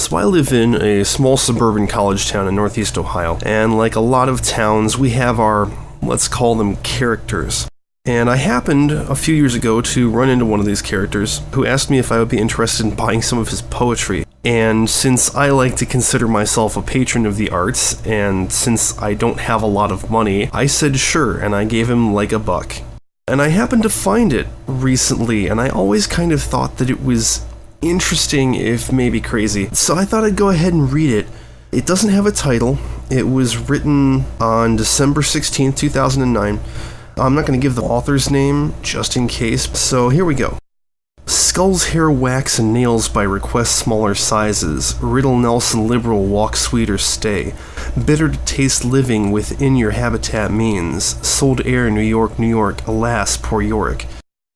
So I live in a small suburban college town in northeast Ohio, and like a lot of towns, we have our, let's call them characters. And I happened a few years ago to run into one of these characters who asked me if I would be interested in buying some of his poetry. And since I like to consider myself a patron of the arts, and since I don't have a lot of money, I said sure, and I gave him like $1. And I happened to find it recently, and I always kind of thought that it was interesting, if maybe crazy. So I thought I'd go ahead and read it. It doesn't have a title. It was written on December 16th, 2009. I'm not going to give the author's name, just in case, so here we go. Skulls, hair, wax, and nails by request smaller sizes. Riddle Nelson liberal, walk sweeter, stay. Bitter to taste living within your habitat means. Sold air, New York, New York, alas, poor Yorick.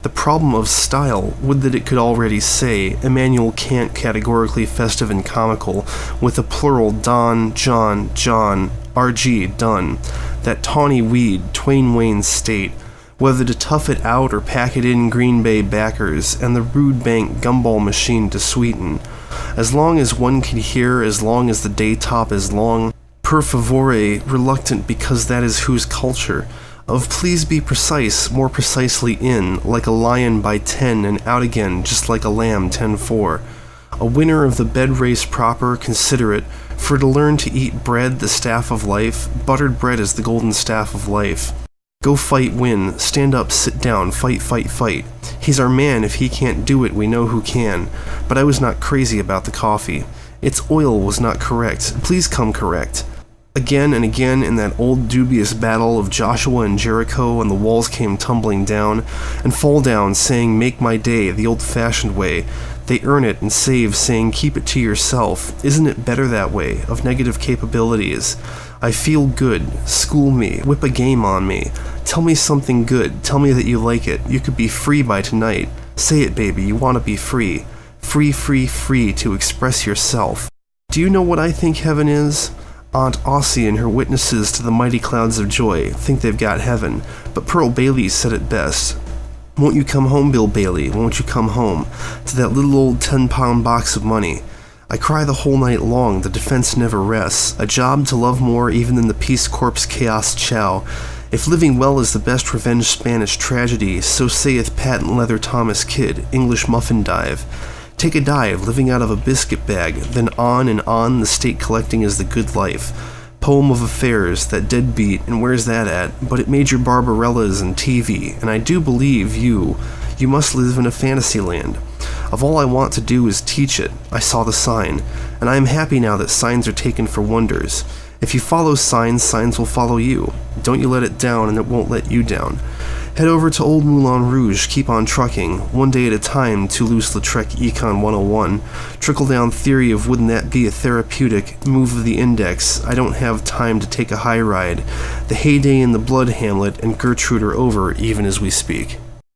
The problem of style, would that it could already say, Immanuel Kant categorically festive and comical, with a plural Don, John, John, R.G., done. That tawny weed, Twain Wayne state, whether to tough it out or pack it in Green Bay backers, and the rude bank gumball machine to sweeten. As long as one can hear, as long as the day top is long, per favore, reluctant because that is whose culture. Of please be precise, more precisely in, like a lion by 10 and out again, just like a lamb 10-4. A winner of the bed race proper, considerate, for to learn to eat bread, the staff of life, buttered bread is the golden staff of life. Go fight, win, stand up, sit down, fight, fight, fight. He's our man, if he can't do it, we know who can. But I was not crazy about the coffee. Its oil was not correct, please come correct. Again and again in that old dubious battle of Joshua and Jericho, and the walls came tumbling down, and fall down, saying, make my day, the old-fashioned way. They earn it and save, saying, keep it to yourself. Isn't it better that way, of negative capabilities? I feel good. School me. Whip a game on me. Tell me something good. Tell me that you like it. You could be free by tonight. Say it, baby. You want to be free. Free, free, free to express yourself. Do you know what I think heaven is? Aunt Aussie and her witnesses to the mighty clouds of joy think they've got heaven, but Pearl Bailey said it best. Won't you come home, Bill Bailey? Won't you come home to that little old 10-pound box of money? I cry the whole night long, the defense never rests, a job to love more even than the Peace Corps chaos chow. If living well is the best revenge Spanish tragedy, so saith patent leather Thomas Kidd, English muffin dive. Take a dive, living out of a biscuit bag, then on and on, the state collecting is the good life. Poem of affairs, that deadbeat, and where's that at? But it made your Barbarellas and TV, and I do believe you must live in a fantasy land. Of all I want to do is teach it. I saw the sign, and I am happy now that signs are taken for wonders. If you follow signs, signs will follow you. Don't you let it down, and it won't let you down. Head over to Old Moulin Rouge, keep on trucking, one day at a time, Toulouse-Lautrec Econ 101. Trickle-down theory of wouldn't that be a therapeutic move of the index. I don't have time to take a high ride. The heyday in the Blood Hamlet and Gertrude are over even as we speak.